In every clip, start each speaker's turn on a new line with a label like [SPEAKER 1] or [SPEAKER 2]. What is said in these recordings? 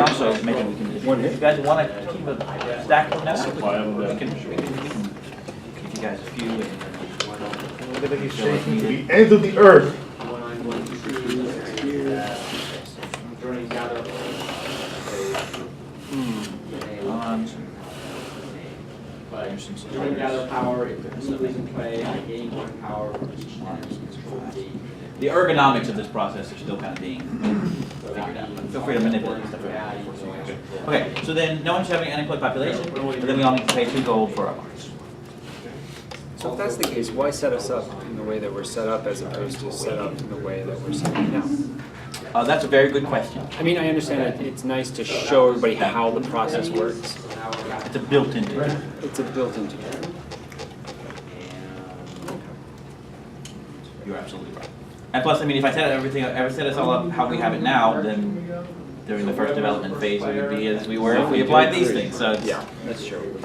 [SPEAKER 1] also maybe we can, if you guys want to keep a stack of them, we can give you guys a few.
[SPEAKER 2] The end of the earth.
[SPEAKER 3] Gather power, if there's something in play, I gain 1 power for each one.
[SPEAKER 1] The ergonomics of this process are still kind of being figured out. Feel free to manipulate stuff. Okay, so then no one should have any unemployed population, but then we all need to pay 2 gold for our bonds.
[SPEAKER 4] So if that's the case, why set us up in the way that we're set up as opposed to set up in the way that we're set up now?
[SPEAKER 1] That's a very good question.
[SPEAKER 4] I mean, I understand that it's nice to show everybody how the process works.
[SPEAKER 1] It's a built-in tool.
[SPEAKER 4] It's a built-in tool.
[SPEAKER 1] You're absolutely right. And plus, I mean, if I set us all up how we have it now, then during the first development phase, we would be as we were if we applied these things. So
[SPEAKER 4] Yeah, that's true.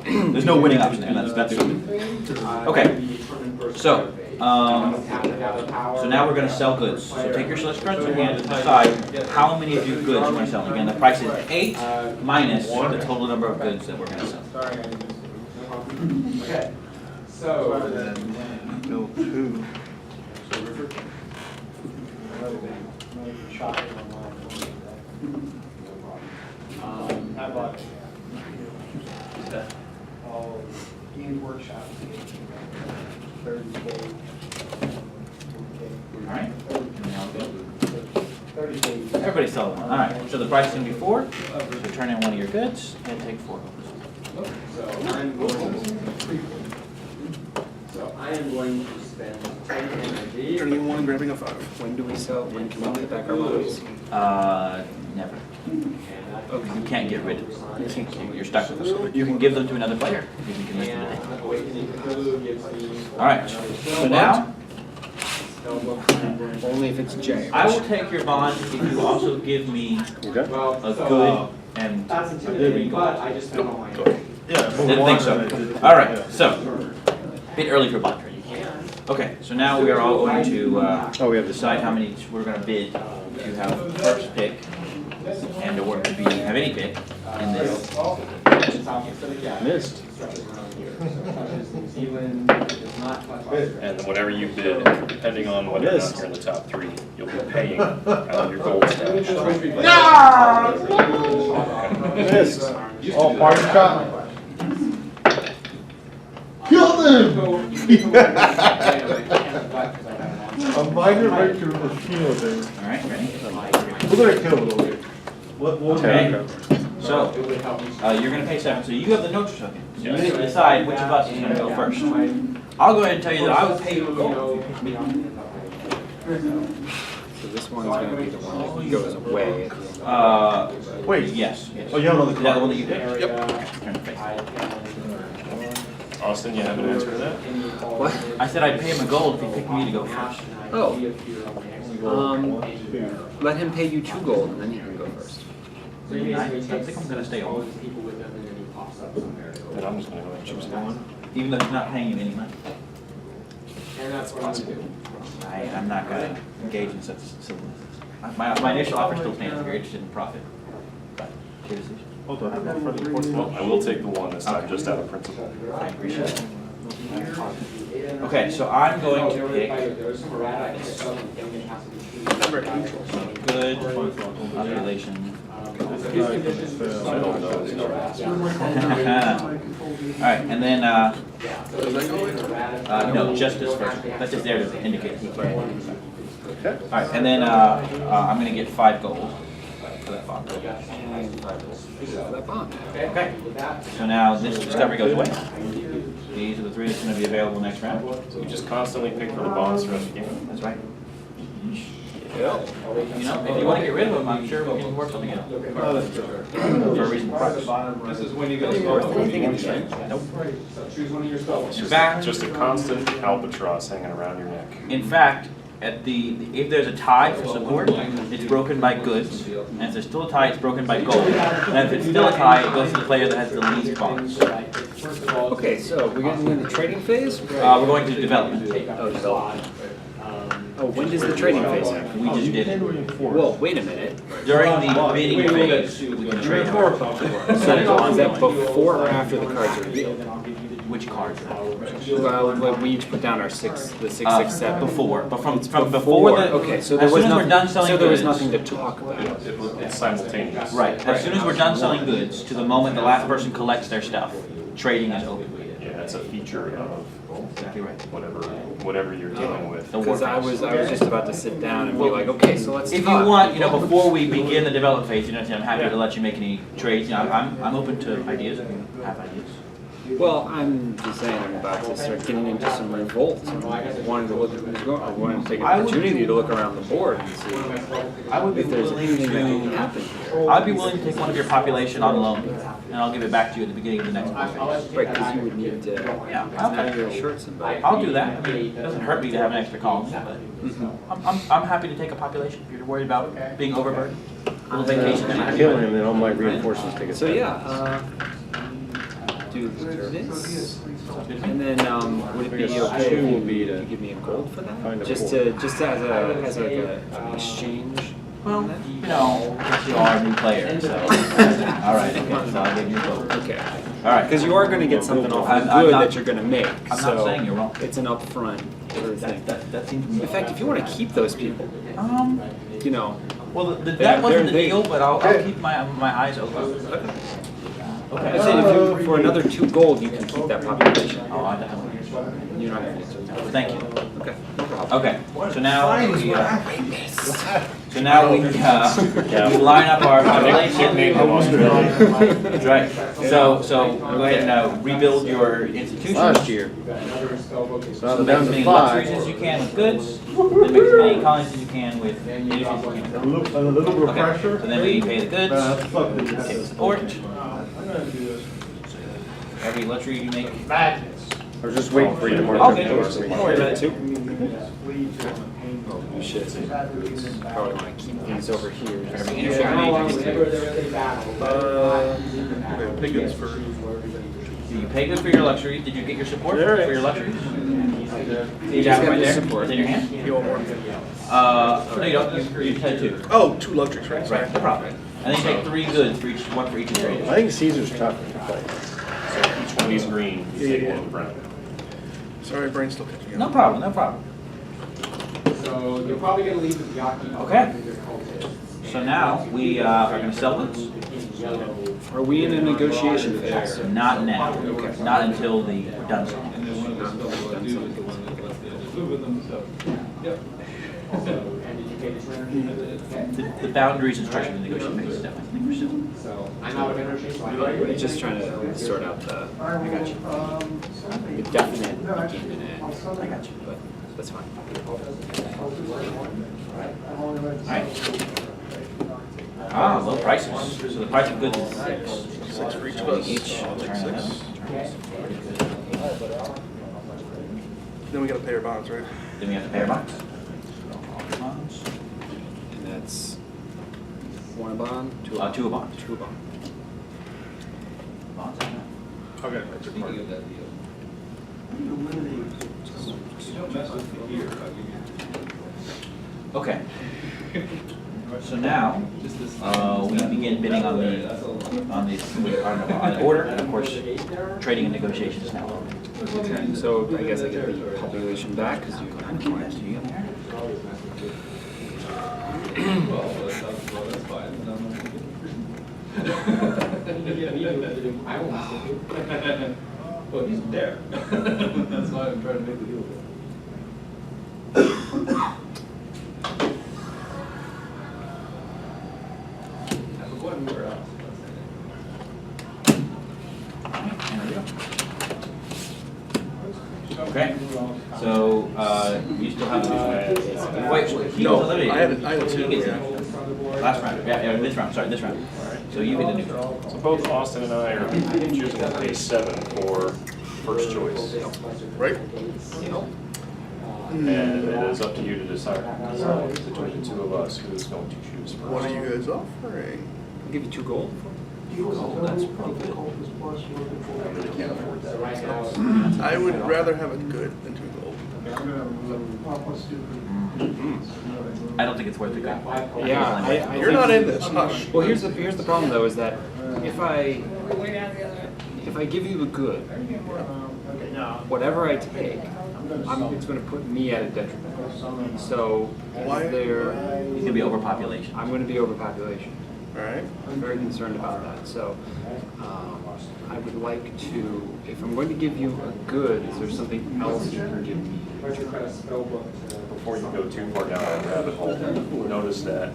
[SPEAKER 1] there's no winning option there. That's okay. So now we're going to sell goods. So take your select cards in hand and decide how many of your goods you want to sell. Again, the price is 8 minus the total number of goods that we're going to sell.
[SPEAKER 3] Okay. So
[SPEAKER 2] Bill 2.
[SPEAKER 5] How about Games Workshop? 30K.
[SPEAKER 1] All right.
[SPEAKER 5] 30K.
[SPEAKER 1] Everybody's selling one. All right. So the price is going to be 4. So turn in one of your goods and take 4 gold.
[SPEAKER 3] So I am going to spend 10 energy.
[SPEAKER 4] Turning in 1, grabbing a 5. When do we sell? When can we get back our bonds?
[SPEAKER 1] Never. Okay. You can't get rid of them. You're stuck with them. You can give them to another player. You can convince them to take them. All right. So now,
[SPEAKER 4] Only if it's J.
[SPEAKER 1] I will take your bond if you also give me a good and
[SPEAKER 3] That's
[SPEAKER 1] 3
[SPEAKER 3] intimidating, but
[SPEAKER 1] gold.
[SPEAKER 3] I just don't know my
[SPEAKER 1] Didn't think so. All right. So, bit early for bond trading. Okay. So now we are all going to
[SPEAKER 4] we have
[SPEAKER 1] decide how many we're going to bid to have first pick and or to be have any pick in this.
[SPEAKER 4] Missed.
[SPEAKER 6] And then whatever you bid, depending on whether or not you're in the top 3, you'll be paying out of your gold stash.
[SPEAKER 2] Missed. Oh, party shot. Kill them! A minor victory for shield there.
[SPEAKER 1] All right. Ready?
[SPEAKER 2] Who did I kill though? What
[SPEAKER 1] Okay. So, you're going to pay 7. So you have the neutral token. So you get to decide which of us is going to go first. I'll go ahead and tell you that I will pay you a gold.
[SPEAKER 4] So this one's going to be the one that goes away.
[SPEAKER 1] Wait, yes.
[SPEAKER 2] Oh, you have another
[SPEAKER 1] Is that the one that you picked? Yep. Turn to face.
[SPEAKER 6] Austin, you have an answer to that?
[SPEAKER 4] What?
[SPEAKER 1] I said I'd pay him a gold if he picked me to go first.
[SPEAKER 4] Oh. Let him pay you 2 gold and then you can go first.
[SPEAKER 1] I think I'm going to stay on.
[SPEAKER 6] Then I'm just going to go ahead and choose one.
[SPEAKER 1] Even though he's not paying you any money.
[SPEAKER 3] And that's what I'm doing.
[SPEAKER 1] I'm not going to engage in such silliness. My initial offer still stands if you're interested in profit. But, your decision.
[SPEAKER 2] Hold on, I have no further reports.
[SPEAKER 6] Well, I will take the one this time, just out of principle.
[SPEAKER 1] I appreciate it. Okay, so I'm going to pick good population.
[SPEAKER 6] I don't know.
[SPEAKER 1] Alright, and then, no, justice first. That's just there to indicate he can. Alright, and then I'm going to get 5 gold for that bond.
[SPEAKER 4] That bond.
[SPEAKER 1] Okay, so now this discovery goes away. These are the 3 that's going to be available next round.
[SPEAKER 6] So you just constantly pick for the bonds throughout the game.
[SPEAKER 1] That's right. You know, if you want to get rid of them, I'm sure we can work something out. For a reasonable price.
[SPEAKER 3] This is when you go to
[SPEAKER 1] Nope.
[SPEAKER 3] choose one of your spells.
[SPEAKER 1] In fact,
[SPEAKER 6] Just a constant albatross hanging around your neck.
[SPEAKER 1] in fact, if there's a tie for support, it's broken by goods. And if there's still a tie, it's broken by gold. And if it's still a tie, it goes to the player that has the least bonds.
[SPEAKER 4] Okay, so we're getting into the trading phase?
[SPEAKER 1] We're going to development.
[SPEAKER 4] Oh, development. Oh, when does the trading phase happen?
[SPEAKER 1] We just did it.
[SPEAKER 4] Well, wait a minute.
[SPEAKER 1] During the bidding phase, we can trade cards.
[SPEAKER 4] So is that before or after the cards are revealed?
[SPEAKER 1] Which cards?
[SPEAKER 4] Well, we each put down our the 667.
[SPEAKER 1] Before, but from
[SPEAKER 4] Before,
[SPEAKER 1] before the.
[SPEAKER 4] okay, so
[SPEAKER 1] as
[SPEAKER 4] there was
[SPEAKER 1] soon as we're
[SPEAKER 4] nothing,
[SPEAKER 1] done selling
[SPEAKER 4] so there was
[SPEAKER 1] goods-
[SPEAKER 4] nothing to talk about.
[SPEAKER 6] It's simultaneous.
[SPEAKER 1] Right, as soon as we're done selling goods, to the moment the last person collects their stuff, trading is open.
[SPEAKER 6] Yeah, that's a feature of
[SPEAKER 1] Exactly right.
[SPEAKER 6] whatever you're dealing with.
[SPEAKER 1] The
[SPEAKER 4] Because I
[SPEAKER 1] warface.
[SPEAKER 4] was just about to sit down and be like, okay, so let's
[SPEAKER 1] If you
[SPEAKER 4] talk.
[SPEAKER 1] want, before we begin the development phase, I'm happy
[SPEAKER 6] Yeah.
[SPEAKER 1] to let you make any trades, I'm open to ideas if you have ideas.
[SPEAKER 4] Well, I'm just saying I'm about to start getting into some revolt. And I wanted to look at who's going. I wanted to take an
[SPEAKER 1] I would-
[SPEAKER 4] opportunity to look around the board and see
[SPEAKER 1] I would be
[SPEAKER 4] if there's
[SPEAKER 1] willing
[SPEAKER 4] anything that can
[SPEAKER 1] to,
[SPEAKER 4] happen here.
[SPEAKER 1] I'd be willing to take one of your population on loan, and I'll give it back to you at the beginning of the next phase.
[SPEAKER 4] Right, because you would need to.
[SPEAKER 1] Yeah,
[SPEAKER 4] Now
[SPEAKER 1] okay.
[SPEAKER 4] you're short somebody.
[SPEAKER 1] I'll do that, I mean, it doesn't hurt me to have an extra column, but I'm happy to take a population if you're worried about being overburdened. A little vacation.
[SPEAKER 7] Kill him, and all my reinforcements take a
[SPEAKER 4] So
[SPEAKER 7] step.
[SPEAKER 4] yeah, do this, and then would it be
[SPEAKER 7] Because
[SPEAKER 4] okay
[SPEAKER 7] two
[SPEAKER 4] if
[SPEAKER 7] will be to
[SPEAKER 4] you give me a gold for that?
[SPEAKER 7] find a
[SPEAKER 4] Just
[SPEAKER 7] four.
[SPEAKER 4] as like an exchange.
[SPEAKER 1] Well, you are a new player, so, all right, okay, so I'll give you a vote.
[SPEAKER 4] Okay.
[SPEAKER 1] All right.
[SPEAKER 4] Because you are going to get something off the
[SPEAKER 1] I'm
[SPEAKER 4] good
[SPEAKER 1] not-
[SPEAKER 4] that you're going to make.
[SPEAKER 1] I'm
[SPEAKER 4] so
[SPEAKER 1] not saying you're wrong.
[SPEAKER 4] It's an upfront sort of thing.
[SPEAKER 1] That seems to me.
[SPEAKER 4] In fact, if you want to keep those people, you know,
[SPEAKER 1] Well,
[SPEAKER 4] They're-
[SPEAKER 1] that wasn't the
[SPEAKER 4] they're-
[SPEAKER 1] deal, but I'll keep my eyes open.
[SPEAKER 4] I
[SPEAKER 1] Okay.
[SPEAKER 4] said if you, for another 2 gold, you can keep that population.
[SPEAKER 1] Oh, I definitely.
[SPEAKER 4] You're not going to.
[SPEAKER 1] Thank you.
[SPEAKER 4] Okay, no problem.
[SPEAKER 1] Okay, so now we, we line up our population. That's right. So go ahead and rebuild your institutions.
[SPEAKER 7] Last year.
[SPEAKER 1] So make as many luxuries as you can with goods, then make as many colonies as you can with industries as you can.
[SPEAKER 2] A little bit of
[SPEAKER 1] Okay,
[SPEAKER 2] pressure.
[SPEAKER 1] so then we pay the goods, pay the support, every luxury you make.
[SPEAKER 7] I was just waiting for you to mark.
[SPEAKER 1] Okay,
[SPEAKER 7] it.
[SPEAKER 1] don't worry about it.
[SPEAKER 4] Oh, shit. Probably want to keep these over here.
[SPEAKER 1] Every industry you make. Do you pay good for your luxuries? Did you get your support for your luxuries? Did you have it right there? It's in your hand? No, you don't. You had 2.
[SPEAKER 8] Oh, 2 luxuries, right?
[SPEAKER 1] Right, no problem. And then you take 3 goods for each, one for each of the traders.
[SPEAKER 7] I think Caesar's tough to play.
[SPEAKER 6] So each one of these green, you take one brown.
[SPEAKER 8] Sorry, brain's still catching
[SPEAKER 1] No
[SPEAKER 8] up.
[SPEAKER 1] problem, no problem.
[SPEAKER 3] So you're probably gonna leave the Yaki.
[SPEAKER 1] Okay. So now we are going to sell goods.
[SPEAKER 4] Are we in a negotiation phase?
[SPEAKER 1] Not now. Not until we're done selling. The boundaries and structure of the negotiation phase is definitely something we're still.
[SPEAKER 3] So I'm out of energy, so I'm.
[SPEAKER 4] I'm just trying to sort out the, I got you. The definite begin and end.
[SPEAKER 1] I got you.
[SPEAKER 4] But that's fine.
[SPEAKER 1] Alright. Ah, low prices. So the price of goods is 6.
[SPEAKER 8] 6 for each of us.
[SPEAKER 1] Each.
[SPEAKER 8] I'll take
[SPEAKER 1] Turn
[SPEAKER 8] 6.
[SPEAKER 1] it up.
[SPEAKER 8] Then we gotta pay our bonds, right?
[SPEAKER 1] Then we have to pay our bonds. Bonds.
[SPEAKER 4] And that's 1 a bond, 2 a
[SPEAKER 1] 2 a bond.
[SPEAKER 4] 2 a bond.
[SPEAKER 1] Bonds.
[SPEAKER 2] Okay, that's your part.
[SPEAKER 1] Okay. So now, we begin bidding on the order, and of course, trading and negotiations now.
[SPEAKER 4] So I guess I get the population back because you
[SPEAKER 1] I'll give that to you in there.
[SPEAKER 3] Well, he's there. That's why I'm trying to make the deal. Go ahead and move her out.
[SPEAKER 1] Okay, so, you still have the, wait, he
[SPEAKER 8] No,
[SPEAKER 1] was eliminated.
[SPEAKER 8] I haven't- I haven't
[SPEAKER 1] He
[SPEAKER 8] seen
[SPEAKER 1] gets
[SPEAKER 8] it.
[SPEAKER 1] it. Last round, yeah, this round, sorry, this round. So you get the new.
[SPEAKER 6] So both Austin and I are choosing to pay 7 for first choice.
[SPEAKER 8] Right?
[SPEAKER 6] And it is up to you to decide between the 2 of us who's going to choose first.
[SPEAKER 8] What are you guys offering?
[SPEAKER 4] I'll give you 2 gold.
[SPEAKER 1] That's pretty good.
[SPEAKER 6] I really can't afford
[SPEAKER 3] So
[SPEAKER 6] that.
[SPEAKER 3] right now.
[SPEAKER 8] I would rather have a good than 2 gold.
[SPEAKER 1] I don't think it's worth the good.
[SPEAKER 4] Yeah, I
[SPEAKER 8] You're not in this, hush.
[SPEAKER 4] Well, here's the problem though, is that if I give you the good, whatever I take, it's going to put me at a detriment. So
[SPEAKER 8] Why?
[SPEAKER 1] It's gonna be overpopulation.
[SPEAKER 4] I'm going to be overpopulation.
[SPEAKER 8] Alright.
[SPEAKER 4] I'm very concerned about that. So I would like to, if I'm going to give you a good, is there something else you can give me?
[SPEAKER 3] What's your credit spell book?
[SPEAKER 6] Before you go too far down that rabbit hole, notice that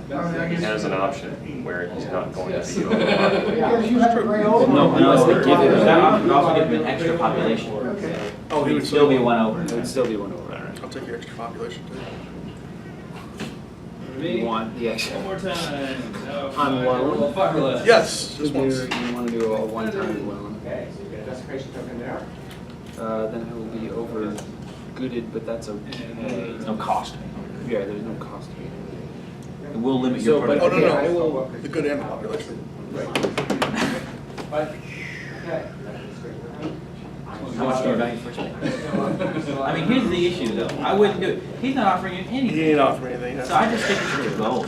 [SPEAKER 6] he has an option where he's not going to be overpopulated.
[SPEAKER 1] No, unless they give you, that option could also give him an extra population.
[SPEAKER 8] Oh, he
[SPEAKER 1] He'd
[SPEAKER 8] would
[SPEAKER 1] still be one over.
[SPEAKER 4] It would still be one over.
[SPEAKER 8] I'll take your extra population too.
[SPEAKER 4] You want the extra
[SPEAKER 9] One more time. No,
[SPEAKER 4] on loan?
[SPEAKER 8] Yes,
[SPEAKER 4] You
[SPEAKER 8] just once.
[SPEAKER 4] want to do a one-time loan?
[SPEAKER 3] Okay, so you get a desecration token there.
[SPEAKER 4] Then I will be over gooded, but that's okay.
[SPEAKER 1] There's no cost.
[SPEAKER 4] Yeah, there's no cost to it.
[SPEAKER 1] It will limit your
[SPEAKER 4] So, but-
[SPEAKER 8] Oh,
[SPEAKER 1] productivity.
[SPEAKER 8] no,
[SPEAKER 4] Okay, I
[SPEAKER 8] no,
[SPEAKER 4] will-
[SPEAKER 8] the good and the population.
[SPEAKER 3] But, okay.
[SPEAKER 1] How much do you value for space? I mean, here's the issue though. I wouldn't do it. He's not offering you
[SPEAKER 8] He
[SPEAKER 1] anything.
[SPEAKER 8] ain't offering anything.
[SPEAKER 1] So I just think you should go.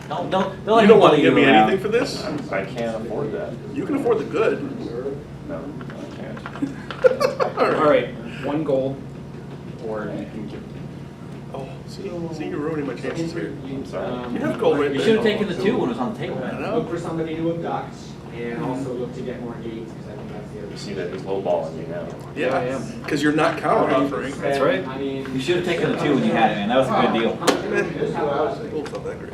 [SPEAKER 1] Don't let
[SPEAKER 8] You
[SPEAKER 1] him
[SPEAKER 8] don't want to
[SPEAKER 1] bully
[SPEAKER 8] give me
[SPEAKER 1] around.
[SPEAKER 8] anything for this?
[SPEAKER 6] I can't afford that.
[SPEAKER 8] You can afford the good.
[SPEAKER 6] No, I can't.
[SPEAKER 4] All right, 1 gold, or you can give.
[SPEAKER 8] Oh, see, you're ruining my chances here.
[SPEAKER 6] I'm sorry.
[SPEAKER 8] You have gold right
[SPEAKER 1] You
[SPEAKER 8] there.
[SPEAKER 1] should have taken the 2 when it was on the table,
[SPEAKER 8] I
[SPEAKER 1] man.
[SPEAKER 8] know.
[SPEAKER 3] Look for somebody to abduct and also look to get more gates, because I think that's the other.
[SPEAKER 6] You see that he's lowballing you now.
[SPEAKER 4] Yeah, I
[SPEAKER 8] Yeah,
[SPEAKER 4] am.
[SPEAKER 8] because you're not counter offering.
[SPEAKER 4] That's right.
[SPEAKER 3] I mean.
[SPEAKER 1] You should have taken the 2 when you had it, man. That was a good deal.
[SPEAKER 8] Gold's not that great.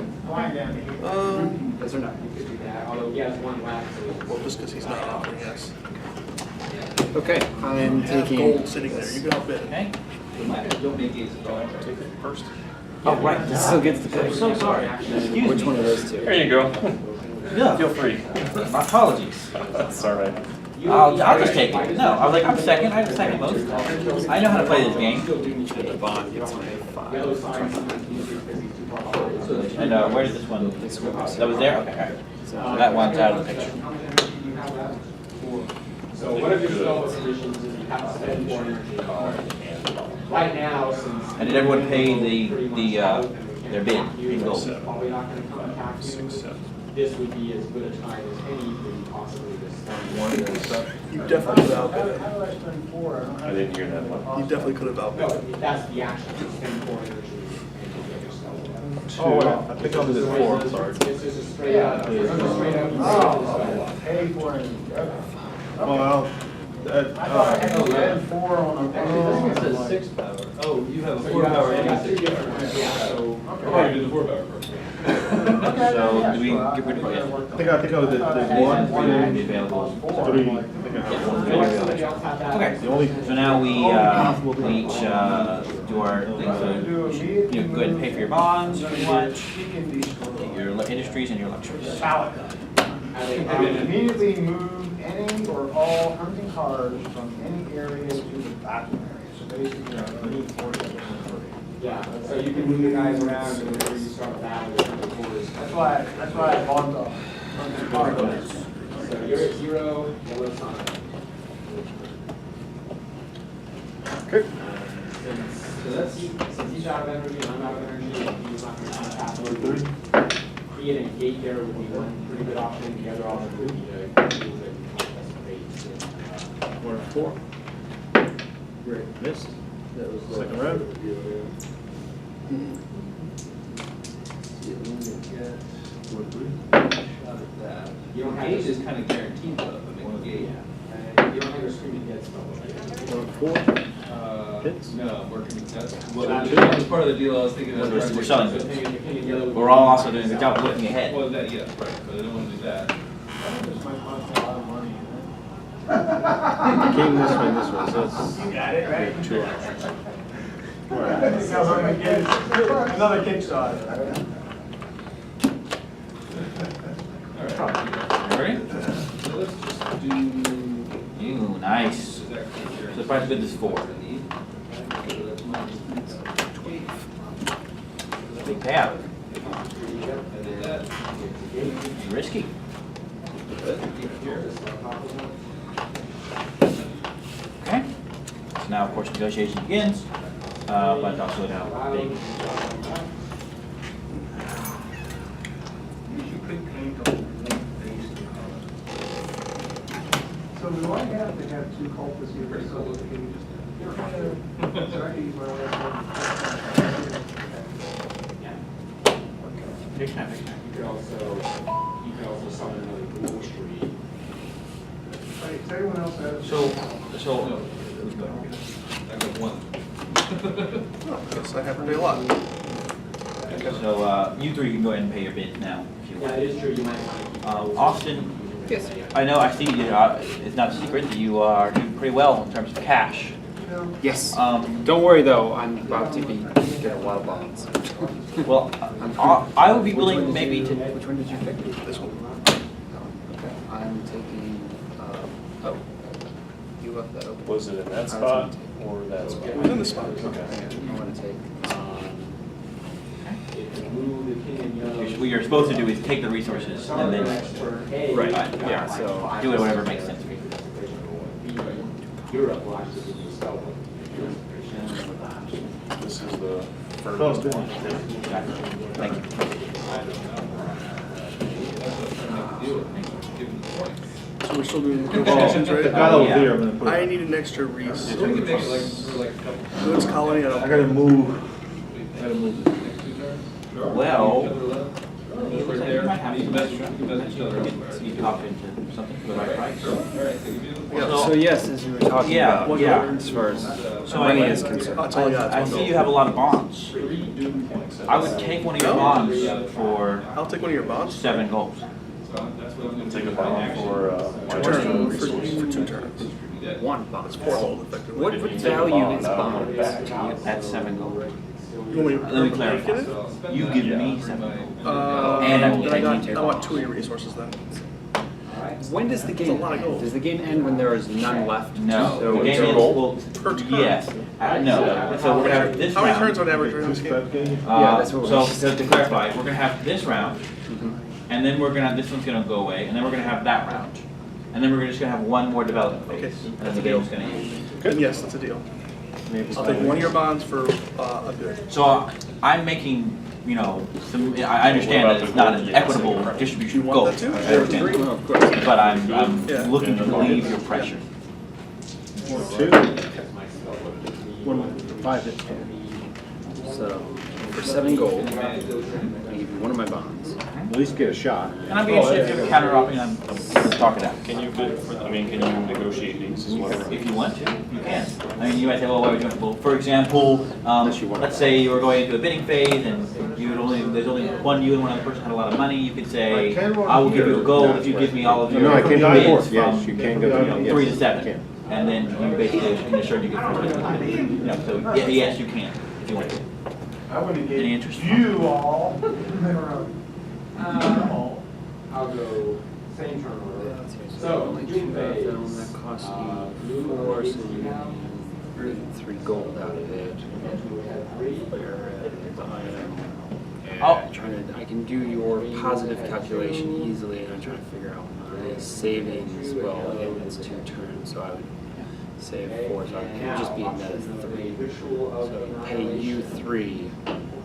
[SPEAKER 4] Yes or no?
[SPEAKER 3] You could do that, although he has 1 wax, so
[SPEAKER 8] Well, just because he's not offering us.
[SPEAKER 4] Okay, I'm
[SPEAKER 8] You have
[SPEAKER 4] taking.
[SPEAKER 8] gold sitting there, you can outbid it.
[SPEAKER 1] Okay?
[SPEAKER 6] Take it first.
[SPEAKER 1] Oh, right.
[SPEAKER 4] It still gets the
[SPEAKER 1] I'm
[SPEAKER 4] pick.
[SPEAKER 1] so sorry. Excuse
[SPEAKER 4] Which
[SPEAKER 1] me.
[SPEAKER 4] one of those two?
[SPEAKER 6] There you go.
[SPEAKER 1] Yeah.
[SPEAKER 6] Feel free.
[SPEAKER 1] My apologies.
[SPEAKER 6] That's all right.
[SPEAKER 1] I'll just take it. No, I was like, I'm second. I have second most. I know how to play this game.
[SPEAKER 4] The bond gets my
[SPEAKER 3] yellow
[SPEAKER 4] 5.
[SPEAKER 3] sign sometimes easier because he's too far forward.
[SPEAKER 1] And where did this one? That was there? Okay, all right. So that one's out of the picture.
[SPEAKER 3] So one of your spell positions is you have to spend 4 energy. Right now, since.
[SPEAKER 1] And did everyone pay their bid in gold?
[SPEAKER 3] Probably not gonna come attack you.
[SPEAKER 6] 6, 7.
[SPEAKER 3] This would be as good a time as any for you possibly this time.
[SPEAKER 8] You definitely could have outbid it.
[SPEAKER 5] How do I spend 4? I don't have.
[SPEAKER 6] I didn't hear that one.
[SPEAKER 8] You definitely could have outbid
[SPEAKER 3] No,
[SPEAKER 8] it.
[SPEAKER 3] that's the action, you spend 4 energy and you get your spell.
[SPEAKER 2] Oh, well, I think I'll do this 4, I'm sorry.
[SPEAKER 3] It's just a straight up, it's just a straight up.
[SPEAKER 5] Oh, pay for it.
[SPEAKER 2] Well,
[SPEAKER 5] I thought I had 4 on the.
[SPEAKER 9] I think it says 6 power. Oh, you have a
[SPEAKER 3] So
[SPEAKER 9] 4
[SPEAKER 3] you have,
[SPEAKER 9] power
[SPEAKER 3] you
[SPEAKER 9] and a
[SPEAKER 3] got
[SPEAKER 9] 6
[SPEAKER 3] 2
[SPEAKER 9] power.
[SPEAKER 3] different, yeah, so.
[SPEAKER 9] Oh, you did the 4 power first.
[SPEAKER 1] So do we get rid of it?
[SPEAKER 2] I think I did the 1, 2,
[SPEAKER 1] Be available.
[SPEAKER 2] 3. I think I have one.
[SPEAKER 3] Unless somebody else had that.
[SPEAKER 1] Okay.
[SPEAKER 2] The only,
[SPEAKER 1] So now we each do our things. So you go ahead and pay for your bonds if you want, your industries and your luxuries.
[SPEAKER 5] Immediately move any or all hunting cards from any area to the battlefield area. So basically, you need 4 different.
[SPEAKER 3] Yeah, so you can move the guys around and whenever you start a battle, you're in the quarters.
[SPEAKER 5] That's why I bought the hunting cards.
[SPEAKER 3] So you're at 0, yellow sign.
[SPEAKER 2] okay.
[SPEAKER 3] Since he's out of energy and I'm out of energy, and he's not going to pass over. Creating a gate there would be one pretty good option. The other option would be to move it and contest the base.
[SPEAKER 2] 4. Missed. Second round.
[SPEAKER 3] You don't have
[SPEAKER 9] Gauge
[SPEAKER 3] to,
[SPEAKER 9] is kind of guaranteed though, I mean, gauge.
[SPEAKER 3] you don't have to scream dead spell.
[SPEAKER 2] 4. Hits.
[SPEAKER 9] No, I'm working with that. Well, that was part of the deal I was thinking. of.
[SPEAKER 1] We're selling
[SPEAKER 3] So
[SPEAKER 1] it.
[SPEAKER 3] king and yellow would be-
[SPEAKER 1] We're all also doing a good job of looking ahead.
[SPEAKER 9] Well, that, yeah, right, but I don't want to do that.
[SPEAKER 5] This might cost a lot of money.
[SPEAKER 7] Came this way, so it's
[SPEAKER 5] You got it, right?
[SPEAKER 7] 2 hours.
[SPEAKER 5] Because I'm gonna get another Kickstarter.
[SPEAKER 9] All right.
[SPEAKER 1] Ready?
[SPEAKER 9] So let's just do.
[SPEAKER 1] Ooh, nice. So the price of good is 4. Big payout.
[SPEAKER 9] And then that.
[SPEAKER 1] Risky. Okay. So now, of course, negotiation begins, but also now big.
[SPEAKER 5] So do I have to have two culprits here?
[SPEAKER 9] Pretty cool.
[SPEAKER 5] So can you just- So I can use my last one.
[SPEAKER 1] Big time, big time.
[SPEAKER 3] You could also summon another Google Street.
[SPEAKER 5] Hey, does anyone else have?
[SPEAKER 1] So,
[SPEAKER 9] I got one.
[SPEAKER 8] Oh, guess I have a day a lot.
[SPEAKER 1] you three can go ahead and pay your bids now, if you
[SPEAKER 3] Yeah,
[SPEAKER 1] want.
[SPEAKER 3] it is true, you might want to keep.
[SPEAKER 1] Austin,
[SPEAKER 4] Yes.
[SPEAKER 1] I know, I see, it's not a secret that you are doing pretty well in terms of cash.
[SPEAKER 4] Yes.
[SPEAKER 1] Um,
[SPEAKER 4] Don't worry though, I'm about to get a lot of bonds.
[SPEAKER 1] Well, I would be willing maybe to,
[SPEAKER 4] Which one did you pick?
[SPEAKER 8] This one.
[SPEAKER 4] Okay. I'm taking, oh, you left that open.
[SPEAKER 6] Was it in that spot or that spot?
[SPEAKER 8] It was in the spot.
[SPEAKER 6] Okay.
[SPEAKER 4] I want to take,
[SPEAKER 3] If you move the king and young.
[SPEAKER 1] what you're supposed to do is take the resources and then,
[SPEAKER 4] Right,
[SPEAKER 1] yeah,
[SPEAKER 4] yeah, so-
[SPEAKER 1] do it whatever makes sense.
[SPEAKER 3] Europe will actually give you stuff.
[SPEAKER 6] This is the
[SPEAKER 2] Oh,
[SPEAKER 6] first
[SPEAKER 2] good.
[SPEAKER 6] one.
[SPEAKER 1] Thank you.
[SPEAKER 8] So we're still doing
[SPEAKER 2] Oh,
[SPEAKER 8] negotiations,
[SPEAKER 2] the
[SPEAKER 8] right?
[SPEAKER 2] guy over there, I'm gonna put.
[SPEAKER 8] I need an extra resource.
[SPEAKER 9] So we can make it like, for like a couple.
[SPEAKER 8] Goods colony, I don't.
[SPEAKER 2] I gotta move.
[SPEAKER 9] Next two turns?
[SPEAKER 1] Well,
[SPEAKER 9] Each other left?
[SPEAKER 1] it looks like you might have some you pop into something for the right price.
[SPEAKER 9] Alright, so you do.
[SPEAKER 4] so yes, as we were talking
[SPEAKER 1] Yeah,
[SPEAKER 4] about,
[SPEAKER 1] yeah.
[SPEAKER 4] as far as
[SPEAKER 1] So
[SPEAKER 4] money
[SPEAKER 1] anyway,
[SPEAKER 4] is concerned.
[SPEAKER 8] That's all I got.
[SPEAKER 1] I see you have a lot of bonds. I would take one of your
[SPEAKER 8] No.
[SPEAKER 1] bonds for
[SPEAKER 8] I'll take one of your bonds.
[SPEAKER 1] 7 gold.
[SPEAKER 9] So that's what I'm gonna
[SPEAKER 6] Take
[SPEAKER 9] do.
[SPEAKER 6] a bond for,
[SPEAKER 8] Two turns, for 2 turns.
[SPEAKER 4] One bond.
[SPEAKER 8] That's 4 gold effectively.
[SPEAKER 4] What value is bonds to you?
[SPEAKER 1] That's 7 gold.
[SPEAKER 8] You want me to
[SPEAKER 1] Let me
[SPEAKER 8] permanently
[SPEAKER 1] clarify.
[SPEAKER 8] get it?
[SPEAKER 1] You give me 7 gold.
[SPEAKER 8] And
[SPEAKER 1] I will
[SPEAKER 8] then
[SPEAKER 1] take
[SPEAKER 8] I want 2 of your resources then.
[SPEAKER 4] When does the game
[SPEAKER 8] lot of
[SPEAKER 4] end?
[SPEAKER 8] gold.
[SPEAKER 4] Does the game end when there is none left?
[SPEAKER 1] No,
[SPEAKER 4] So
[SPEAKER 1] the game
[SPEAKER 4] it's-
[SPEAKER 1] is, well,
[SPEAKER 8] Per turn.
[SPEAKER 1] yes, no, so we're gonna have this
[SPEAKER 8] How many turns
[SPEAKER 1] round.
[SPEAKER 8] on average are in this game?
[SPEAKER 4] Yeah, that's what we're-
[SPEAKER 1] So to clarify, we're gonna have this round, and then we're gonna, this one's gonna go away, and then we're gonna have that round. And then we're just gonna have one more development phase,
[SPEAKER 8] Okay,
[SPEAKER 1] and then
[SPEAKER 8] that's
[SPEAKER 1] the
[SPEAKER 8] a deal.
[SPEAKER 1] game's gonna end.
[SPEAKER 8] Then yes, that's a deal. I'll take one of your bonds for a good.
[SPEAKER 1] So I'm making, some, I understand that it's not an equitable distribution of
[SPEAKER 8] You
[SPEAKER 1] gold.
[SPEAKER 8] want that too?
[SPEAKER 1] I understand.
[SPEAKER 4] Well, of course.
[SPEAKER 1] But I'm
[SPEAKER 8] Yeah.
[SPEAKER 1] looking to relieve your pressure.
[SPEAKER 2] 2.
[SPEAKER 7] 5 is
[SPEAKER 4] So for 7 gold, I give you one of my bonds.
[SPEAKER 7] At least get a shot.
[SPEAKER 1] And I'd be interested if you have a counter offer, and I'm talking out.
[SPEAKER 6] Can you bid for, can you negotiate these as well?
[SPEAKER 1] If you want to, you can. I mean, you might say, well, why would you want to? Well, for example, let's say you were going into a bidding phase and there's only one you and one other person had a lot of money. You could say, I will give you a gold if you give me all of your
[SPEAKER 7] No, I can go
[SPEAKER 1] bids
[SPEAKER 7] forth, yes,
[SPEAKER 1] from,
[SPEAKER 7] you can go. yes,
[SPEAKER 1] 3 to
[SPEAKER 7] you
[SPEAKER 1] 7.
[SPEAKER 7] can.
[SPEAKER 1] And then you basically can assure you get first bid. So yes, you can, if you want to.
[SPEAKER 5] I would have
[SPEAKER 1] Any
[SPEAKER 5] given
[SPEAKER 1] interest?
[SPEAKER 5] you all.
[SPEAKER 3] I'll go same turn order.
[SPEAKER 4] So only 2 of them, that costs you 4, so you need 3 gold out of it. I can do your positive calculation easily, and I'm trying to figure out my savings. Well, again, it's 2 turns, so I would save 4, so it would just be a net of 3. So pay you 3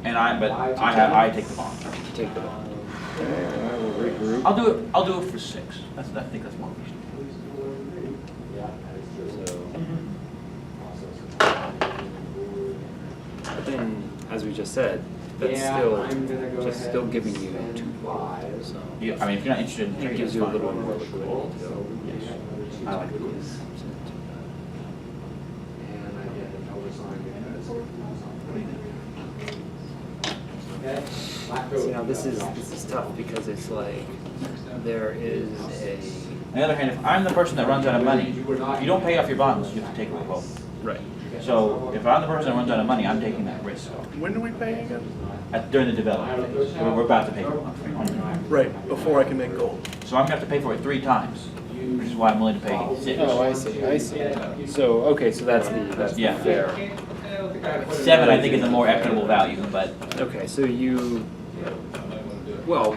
[SPEAKER 1] And I take the bond.
[SPEAKER 4] to take the bond.
[SPEAKER 7] I will regroup.
[SPEAKER 1] I'll do it for 6. I think that's more reasonable.
[SPEAKER 4] But then, as we just said, that's still giving you 2 gold. So
[SPEAKER 1] Yeah, I mean, if you're not interested in
[SPEAKER 4] it
[SPEAKER 1] trading,
[SPEAKER 4] gives
[SPEAKER 1] it's
[SPEAKER 4] you a
[SPEAKER 1] fine.
[SPEAKER 4] little more liquidity. So
[SPEAKER 1] I like it.
[SPEAKER 4] See, now this is tough because it's like there is a
[SPEAKER 1] On the other hand, if I'm the person that runs out of money, you don't pay off your bonds, you have to take the quote.
[SPEAKER 4] right.
[SPEAKER 1] So if I'm the person that runs out of money, I'm taking that risk
[SPEAKER 8] When do we pay again?
[SPEAKER 1] during the development phase. We're about to pay for it.
[SPEAKER 8] Right, before I can make gold.
[SPEAKER 1] So I'm gonna have to pay for it 3 times, which is why I'm willing to pay 6.
[SPEAKER 4] Oh, I see. So okay, so that's the
[SPEAKER 1] Yeah.
[SPEAKER 4] fair.
[SPEAKER 1] 7, I think, is a more equitable value, but
[SPEAKER 4] Okay, so you well,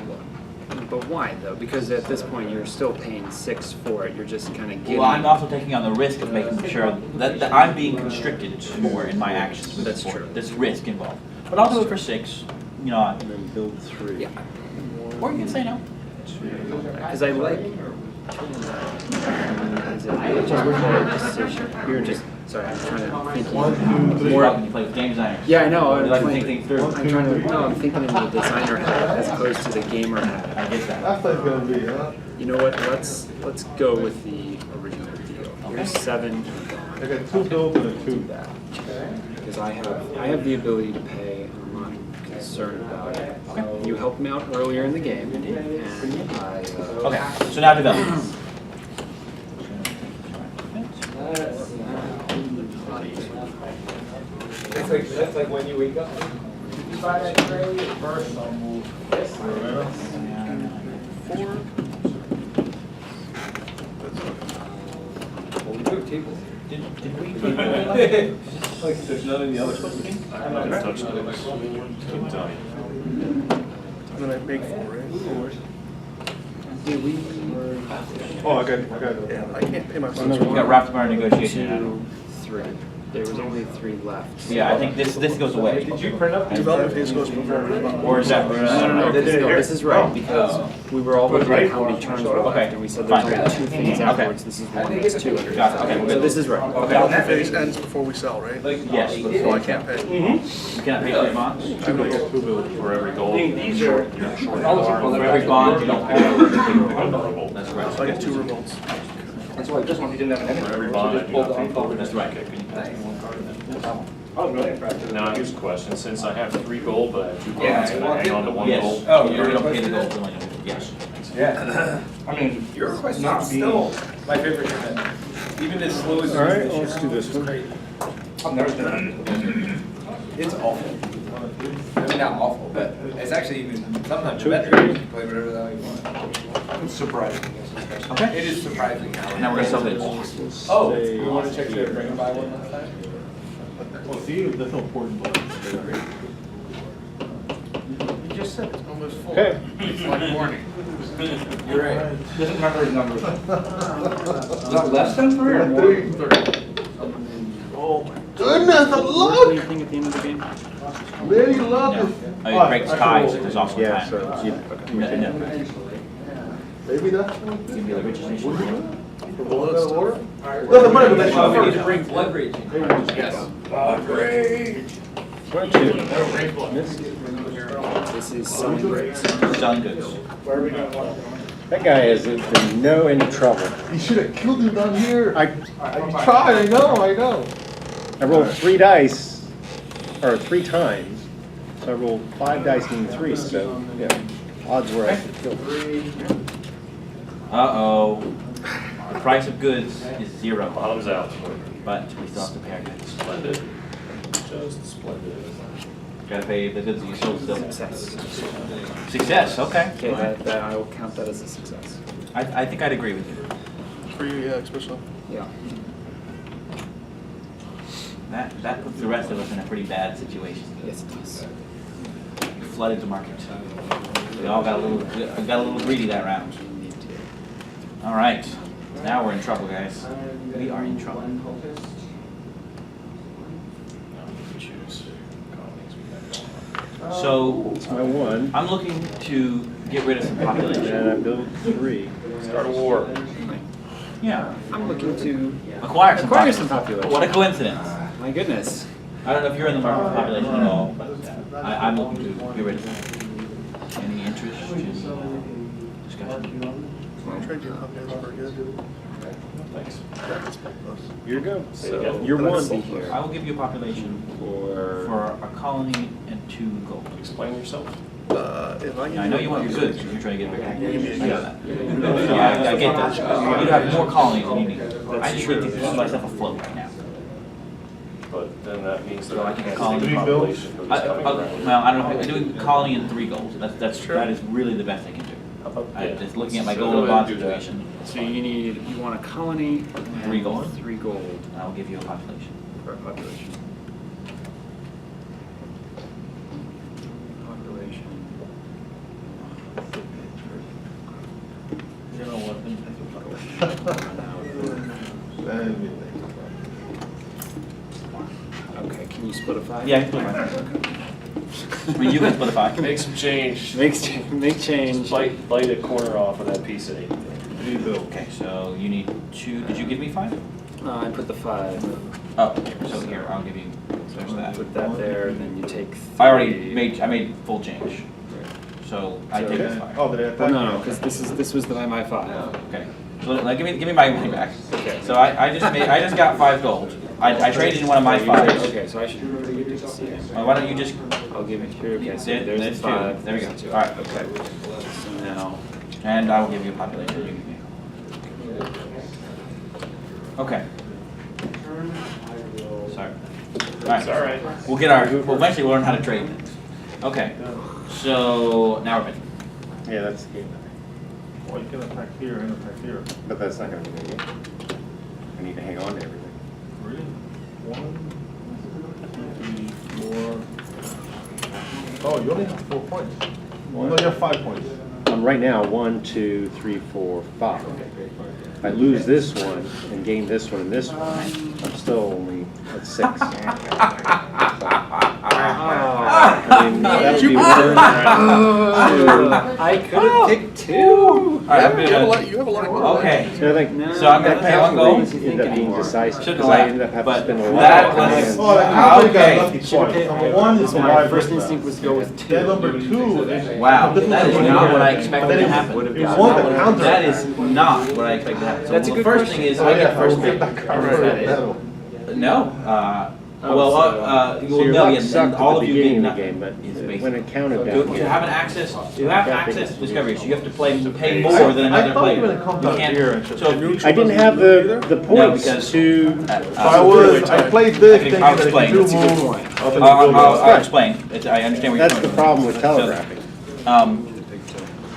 [SPEAKER 4] But why though? Because at this point you're still paying 6 for it. You're just kind of getting.
[SPEAKER 1] Well, I'm also taking on the risk of making sure that I'm being constricted more in my actions. With
[SPEAKER 4] That's
[SPEAKER 1] the board.
[SPEAKER 4] true.
[SPEAKER 1] There's risk involved. But I'll do it for 6. You know,
[SPEAKER 7] And then build 3.
[SPEAKER 4] Yeah.
[SPEAKER 1] or you can say no.
[SPEAKER 4] Because I like. Is it just a decision? You're just. Sorry, I'm trying to think.
[SPEAKER 2] 1, 2, 3.
[SPEAKER 1] More when you play with game designers.
[SPEAKER 4] Yeah, I know.
[SPEAKER 1] You
[SPEAKER 4] I'm
[SPEAKER 1] like to
[SPEAKER 4] playing-
[SPEAKER 1] think things through.
[SPEAKER 4] I'm trying to. No, I'm thinking in the designer hat as opposed to the gamer hat.
[SPEAKER 1] I get that.
[SPEAKER 2] That's how it's gonna be, huh?
[SPEAKER 4] You know what? Let's go with the original deal. Here's 7.
[SPEAKER 2] I got 2 builds and a 2.
[SPEAKER 4] Because I have the ability to pay. I'm not concerned about it. You helped me out earlier in the game, and I.
[SPEAKER 1] Okay, so now development.
[SPEAKER 3] That's like when you wake up.
[SPEAKER 5] You buy that tray first, I'll move this.
[SPEAKER 9] Well, we do have tables.
[SPEAKER 1] Did we?
[SPEAKER 9] Like, there's none in the other supposed to be?
[SPEAKER 6] I haven't touched those. Couldn't tell you.
[SPEAKER 8] And then I make 4, right?
[SPEAKER 4] Yeah, we
[SPEAKER 2] Oh, I got
[SPEAKER 8] Yeah, I can't pay my
[SPEAKER 1] We
[SPEAKER 8] bonds.
[SPEAKER 1] got wrapped up in our negotiation.
[SPEAKER 4] 2, 3. There was only 3 left.
[SPEAKER 1] Yeah, I think this goes away.
[SPEAKER 3] Did you print up?
[SPEAKER 8] Development phase goes before response.
[SPEAKER 1] Or is that?
[SPEAKER 4] No, this is right, because we were all looking at how many turns were
[SPEAKER 1] Okay,
[SPEAKER 4] left, and we said there's
[SPEAKER 1] fine.
[SPEAKER 4] only 2 things
[SPEAKER 1] Okay.
[SPEAKER 4] afterwards, this is 1, that's 2.
[SPEAKER 1] Got it, okay,
[SPEAKER 4] So
[SPEAKER 1] good.
[SPEAKER 4] this is right.
[SPEAKER 8] Development phase ends before we sell, right?
[SPEAKER 1] Yes.
[SPEAKER 8] So I can't pay.
[SPEAKER 1] You cannot pay for your bonds?
[SPEAKER 2] I got 2 builds.
[SPEAKER 6] For every gold.
[SPEAKER 9] These are.
[SPEAKER 1] For every bond, you don't pay. That's
[SPEAKER 8] So I
[SPEAKER 1] right.
[SPEAKER 8] get 2 revolts.
[SPEAKER 9] That's why this one, he didn't have an
[SPEAKER 6] For every
[SPEAKER 9] extra.
[SPEAKER 6] bond, I
[SPEAKER 9] Just
[SPEAKER 6] do
[SPEAKER 9] pulled
[SPEAKER 6] not
[SPEAKER 9] the
[SPEAKER 6] pay for.
[SPEAKER 9] unfolded.
[SPEAKER 1] That's right.
[SPEAKER 9] I was really impressed.
[SPEAKER 6] Now, here's a question, since I have 3 gold, but I have 2
[SPEAKER 9] Yeah,
[SPEAKER 6] bonds, can I hang on to 1
[SPEAKER 1] Yes.
[SPEAKER 6] gold?
[SPEAKER 9] Oh,
[SPEAKER 1] You don't pay the gold for money. Yes.
[SPEAKER 9] Yeah. I mean, Euroquest is still my favorite event. Even as slow as it is
[SPEAKER 7] All right,
[SPEAKER 9] this
[SPEAKER 7] let's
[SPEAKER 9] year.
[SPEAKER 7] do this one.
[SPEAKER 9] I've never done it. It's awful. I mean, not awful, but it's actually even sometimes better. You can play whatever the hell you want. It's surprising.
[SPEAKER 1] Okay.
[SPEAKER 9] It is surprising how.
[SPEAKER 1] Now we're gonna sell this.
[SPEAKER 9] Oh, we want to check their bring and buy one last time?
[SPEAKER 2] Well, see, that's no important, but.
[SPEAKER 5] You just said it's almost full.
[SPEAKER 7] Okay.
[SPEAKER 9] It's like morning. You're right. Doesn't remember his numbers. Is that less than 3 or more?
[SPEAKER 2] 3. Oh my goodness, I love it!
[SPEAKER 4] Anything at the end of the game?
[SPEAKER 2] Really love
[SPEAKER 1] No.
[SPEAKER 2] this.
[SPEAKER 1] Oh, it breaks ties, there's also
[SPEAKER 7] Yeah,
[SPEAKER 1] time.
[SPEAKER 7] so you,
[SPEAKER 1] No.
[SPEAKER 2] Maybe that's.
[SPEAKER 1] Give me the richest nation.
[SPEAKER 2] Doesn't matter, but that's
[SPEAKER 9] Oh, we need to
[SPEAKER 2] first.
[SPEAKER 9] bring blood rage in. Yes. Blood rage.
[SPEAKER 7] one, 2.
[SPEAKER 4] This is selling goods.
[SPEAKER 1] Selling goods.
[SPEAKER 7] That guy has been no end of trouble.
[SPEAKER 2] You should have killed him down here.
[SPEAKER 7] I
[SPEAKER 2] Tried, I know.
[SPEAKER 7] I rolled 3 dice, or 3 times. So I rolled 5 dice and 3, so, yeah. Odds were I could kill him.
[SPEAKER 1] Uh-oh. The price of goods is 0,
[SPEAKER 6] Bottoms out.
[SPEAKER 1] but we still have to pay our goods.
[SPEAKER 6] Splendid. Just splendid.
[SPEAKER 1] Gotta pay the goods that you sold still.
[SPEAKER 4] Success.
[SPEAKER 1] Success, okay.
[SPEAKER 4] Okay, that I will count that as a success.
[SPEAKER 1] I think I'd agree with you.
[SPEAKER 8] For you, yeah, especially.
[SPEAKER 4] Yeah.
[SPEAKER 1] That puts the rest of us in a pretty bad situation.
[SPEAKER 4] Yes, it does.
[SPEAKER 1] We flooded the market. We all got a little greedy that round. All right, now we're in trouble, guys. We are in trouble.
[SPEAKER 6] Choose.
[SPEAKER 1] So
[SPEAKER 7] That's my 1.
[SPEAKER 1] I'm looking to get rid of some
[SPEAKER 7] And
[SPEAKER 1] population.
[SPEAKER 7] I build 3.
[SPEAKER 6] Start a war.
[SPEAKER 1] Yeah,
[SPEAKER 4] I'm looking to
[SPEAKER 1] acquire some
[SPEAKER 4] population.
[SPEAKER 1] What a coincidence.
[SPEAKER 4] My goodness.
[SPEAKER 1] I don't know if you're in the market for population at all, but I'm looking to get rid of it. Any interest, any discussion?
[SPEAKER 8] Trade deal companies are good.
[SPEAKER 6] Thanks.
[SPEAKER 7] Here you go.
[SPEAKER 6] So,
[SPEAKER 7] You're
[SPEAKER 4] Let's see
[SPEAKER 7] 1.
[SPEAKER 4] here.
[SPEAKER 1] I will give you a population for a colony and 2 gold.
[SPEAKER 6] Explain yourself.
[SPEAKER 8] If I
[SPEAKER 1] Now, I know you want your goods, because you're trying to get bigger. I know that.
[SPEAKER 8] Yeah.
[SPEAKER 1] So I get that. You have more colonies than you need. I just need to keep myself afloat right now.
[SPEAKER 6] But then that means that
[SPEAKER 1] So I
[SPEAKER 6] I
[SPEAKER 1] can
[SPEAKER 6] can't
[SPEAKER 1] call
[SPEAKER 6] see
[SPEAKER 1] it
[SPEAKER 6] the population for this coming round.
[SPEAKER 1] Well, I don't know, I'm doing colony and 3 gold. That is really the best I can do. I'm
[SPEAKER 6] Yeah.
[SPEAKER 1] just looking at my
[SPEAKER 6] So
[SPEAKER 1] gold and bond
[SPEAKER 6] do that.
[SPEAKER 1] situation.
[SPEAKER 4] So you want a colony and
[SPEAKER 1] 3 gold.
[SPEAKER 4] 3 gold
[SPEAKER 1] And I'll give you a population.
[SPEAKER 4] for a population. Population. Okay, can you split a 5?
[SPEAKER 1] Yeah, I can split mine. I mean, you can split a 5.
[SPEAKER 6] Make some change.
[SPEAKER 4] Make change.
[SPEAKER 6] Bite a corner off of that piece of it.
[SPEAKER 1] Okay, so you need 2, did you give me 5?
[SPEAKER 4] No, I put the 5.
[SPEAKER 1] Oh, okay, so here, I'll give you, there's that.
[SPEAKER 4] Put that there, and then you take 3.
[SPEAKER 1] I made full change. So I take this 5.
[SPEAKER 2] Oh, did I
[SPEAKER 4] Well,
[SPEAKER 2] attack?
[SPEAKER 4] no, because this was my 5.
[SPEAKER 1] Okay, so like, give me my money back.
[SPEAKER 4] Okay.
[SPEAKER 1] So I just got 5 gold. I traded in one of my 5s.
[SPEAKER 4] Okay, so I should really do this again.
[SPEAKER 1] Why don't you just,
[SPEAKER 4] I'll give you 2. Okay, so there's
[SPEAKER 1] there's
[SPEAKER 4] the 5.
[SPEAKER 1] 2. There we go.
[SPEAKER 4] There's the 2.
[SPEAKER 1] All right.
[SPEAKER 4] Okay. So now,
[SPEAKER 1] and I will give you a population. You give me. Okay. Sorry. All right.
[SPEAKER 6] It's all right.
[SPEAKER 1] We'll eventually learn how to trade things. Okay. So now we're ready.
[SPEAKER 7] Yeah, that's the game.
[SPEAKER 2] Well, you can attack here and attack here.
[SPEAKER 7] But that's not gonna be the game. I need to hang on to everything.
[SPEAKER 2] Really? 1, 2, 3, 4. Oh, you only have 4 points. Well, no, you have 5 points.
[SPEAKER 7] Right now, 1, 2, 3, 4, 5. If I lose this one and gain this one and this one, I'm still only at 6. I mean, that would be 1, 2.
[SPEAKER 4] I could have picked 2.
[SPEAKER 1] All right, I'm
[SPEAKER 8] You
[SPEAKER 1] gonna,
[SPEAKER 8] have a lot of gold.
[SPEAKER 1] okay.
[SPEAKER 7] So I think
[SPEAKER 1] So I'm gonna pay 1 gold.
[SPEAKER 7] end up being decisive
[SPEAKER 1] Should've
[SPEAKER 7] because I
[SPEAKER 1] left,
[SPEAKER 7] end up having to
[SPEAKER 1] but
[SPEAKER 7] spend a lot
[SPEAKER 1] that
[SPEAKER 7] of
[SPEAKER 1] was-
[SPEAKER 7] hands.
[SPEAKER 2] Oh, like, how you got
[SPEAKER 1] Okay.
[SPEAKER 2] lucky twice. Number 1 is the
[SPEAKER 4] My
[SPEAKER 2] wide
[SPEAKER 4] first
[SPEAKER 2] versus
[SPEAKER 4] instinct was to go with 2.
[SPEAKER 2] Then number 2 is.
[SPEAKER 1] Wow,
[SPEAKER 2] this
[SPEAKER 1] that is
[SPEAKER 2] one
[SPEAKER 1] not
[SPEAKER 2] here.
[SPEAKER 1] what I expected
[SPEAKER 2] Then
[SPEAKER 1] to
[SPEAKER 2] it
[SPEAKER 1] happen.
[SPEAKER 2] was one that counter.
[SPEAKER 1] That is not what I expected to happen. So
[SPEAKER 4] That's a
[SPEAKER 1] the
[SPEAKER 4] good
[SPEAKER 1] first
[SPEAKER 4] question.
[SPEAKER 1] thing is
[SPEAKER 2] Oh,
[SPEAKER 1] I
[SPEAKER 2] yeah,
[SPEAKER 1] get
[SPEAKER 2] I
[SPEAKER 1] first
[SPEAKER 2] will
[SPEAKER 1] pick.
[SPEAKER 2] get that card
[SPEAKER 1] Whatever that
[SPEAKER 2] for
[SPEAKER 1] is.
[SPEAKER 2] metal.
[SPEAKER 1] No.
[SPEAKER 7] So
[SPEAKER 1] You will
[SPEAKER 7] your
[SPEAKER 1] know,
[SPEAKER 7] luck
[SPEAKER 1] and
[SPEAKER 7] sucked
[SPEAKER 1] all
[SPEAKER 7] at
[SPEAKER 1] of
[SPEAKER 7] the
[SPEAKER 1] you
[SPEAKER 7] beginning
[SPEAKER 1] gain
[SPEAKER 7] of the
[SPEAKER 1] nothing.
[SPEAKER 7] game, but
[SPEAKER 1] It's
[SPEAKER 7] when
[SPEAKER 1] basically.
[SPEAKER 7] it counted
[SPEAKER 1] To
[SPEAKER 7] down
[SPEAKER 1] have
[SPEAKER 7] here.
[SPEAKER 1] an access, to have access to discovery, so you have to pay more than
[SPEAKER 2] I
[SPEAKER 1] another
[SPEAKER 2] thought
[SPEAKER 1] player.
[SPEAKER 2] when it comes
[SPEAKER 1] You
[SPEAKER 2] out
[SPEAKER 1] can't-
[SPEAKER 2] here, it should-
[SPEAKER 1] So if you-
[SPEAKER 7] I didn't have the points
[SPEAKER 1] because-
[SPEAKER 7] to.
[SPEAKER 2] So I played this
[SPEAKER 1] I can-
[SPEAKER 2] thinking
[SPEAKER 1] I'll
[SPEAKER 2] that if
[SPEAKER 1] explain.
[SPEAKER 2] you
[SPEAKER 1] That's a
[SPEAKER 2] move.
[SPEAKER 1] good
[SPEAKER 4] point.
[SPEAKER 1] I'll explain. I understand where you're
[SPEAKER 7] That's
[SPEAKER 1] coming
[SPEAKER 7] the
[SPEAKER 1] from.
[SPEAKER 7] problem with
[SPEAKER 1] So,
[SPEAKER 7] telegraphing.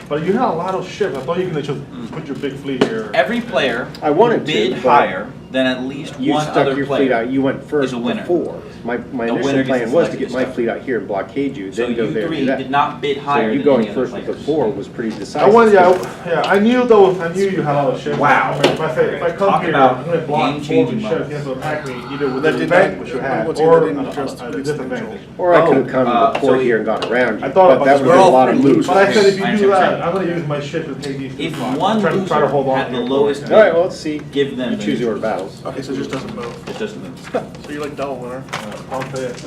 [SPEAKER 2] But you had a lot of ships. I thought you were gonna just put your big fleet here.
[SPEAKER 1] Every player
[SPEAKER 7] I wanted to,
[SPEAKER 1] bid
[SPEAKER 7] but
[SPEAKER 1] higher than at least
[SPEAKER 7] You
[SPEAKER 1] one
[SPEAKER 7] stuck
[SPEAKER 1] other
[SPEAKER 7] your fleet out,
[SPEAKER 1] player.
[SPEAKER 7] you went first
[SPEAKER 1] is a winner.
[SPEAKER 7] before. My
[SPEAKER 1] The winner
[SPEAKER 7] initial
[SPEAKER 1] gets
[SPEAKER 7] plan
[SPEAKER 1] to
[SPEAKER 7] was
[SPEAKER 1] select
[SPEAKER 7] to
[SPEAKER 1] the
[SPEAKER 7] get my
[SPEAKER 1] stuff.
[SPEAKER 7] fleet out here and blockade you,
[SPEAKER 1] So
[SPEAKER 7] then go
[SPEAKER 1] you
[SPEAKER 7] there and do
[SPEAKER 1] three
[SPEAKER 7] that.
[SPEAKER 1] did not bid
[SPEAKER 7] So
[SPEAKER 1] higher
[SPEAKER 7] you
[SPEAKER 1] than
[SPEAKER 7] going
[SPEAKER 1] any other
[SPEAKER 7] first with the
[SPEAKER 1] players.
[SPEAKER 7] 4 was pretty decisive.
[SPEAKER 2] I wanted, I knew though, I knew you had a lot of ships.
[SPEAKER 1] Wow.
[SPEAKER 2] If I come
[SPEAKER 1] Talk
[SPEAKER 2] here,
[SPEAKER 1] about
[SPEAKER 2] I'm gonna block 4
[SPEAKER 1] game-changing
[SPEAKER 2] ships.
[SPEAKER 1] moments.
[SPEAKER 2] He has to attack me either with
[SPEAKER 8] That
[SPEAKER 2] the
[SPEAKER 8] did
[SPEAKER 2] advantage
[SPEAKER 8] not-
[SPEAKER 2] which you had,
[SPEAKER 8] once again,
[SPEAKER 2] or
[SPEAKER 8] that didn't address
[SPEAKER 2] a
[SPEAKER 8] the
[SPEAKER 2] disadvantage.
[SPEAKER 7] Or I could have come
[SPEAKER 1] Oh,
[SPEAKER 7] to the port
[SPEAKER 1] so
[SPEAKER 7] here and gone around you,
[SPEAKER 2] I thought
[SPEAKER 7] but
[SPEAKER 2] about
[SPEAKER 7] that
[SPEAKER 2] this.
[SPEAKER 7] would
[SPEAKER 2] We're
[SPEAKER 7] be a
[SPEAKER 2] all
[SPEAKER 7] lot of
[SPEAKER 2] three
[SPEAKER 7] losers.
[SPEAKER 2] But I said if
[SPEAKER 1] I
[SPEAKER 2] you
[SPEAKER 1] understand
[SPEAKER 2] do
[SPEAKER 1] what you're
[SPEAKER 2] that,
[SPEAKER 1] saying.
[SPEAKER 2] I'm gonna use my ship to take these.
[SPEAKER 1] If
[SPEAKER 2] spots.
[SPEAKER 1] one
[SPEAKER 2] Try to
[SPEAKER 1] loser
[SPEAKER 2] hold on
[SPEAKER 1] had
[SPEAKER 2] to
[SPEAKER 1] the
[SPEAKER 2] your
[SPEAKER 1] lowest
[SPEAKER 2] point.
[SPEAKER 7] All right, well, let's see.
[SPEAKER 1] Give them
[SPEAKER 7] You
[SPEAKER 1] the-
[SPEAKER 7] choose your battles.
[SPEAKER 8] Okay, so it just doesn't move.
[SPEAKER 1] It doesn't move.
[SPEAKER 8] So you're like double winner.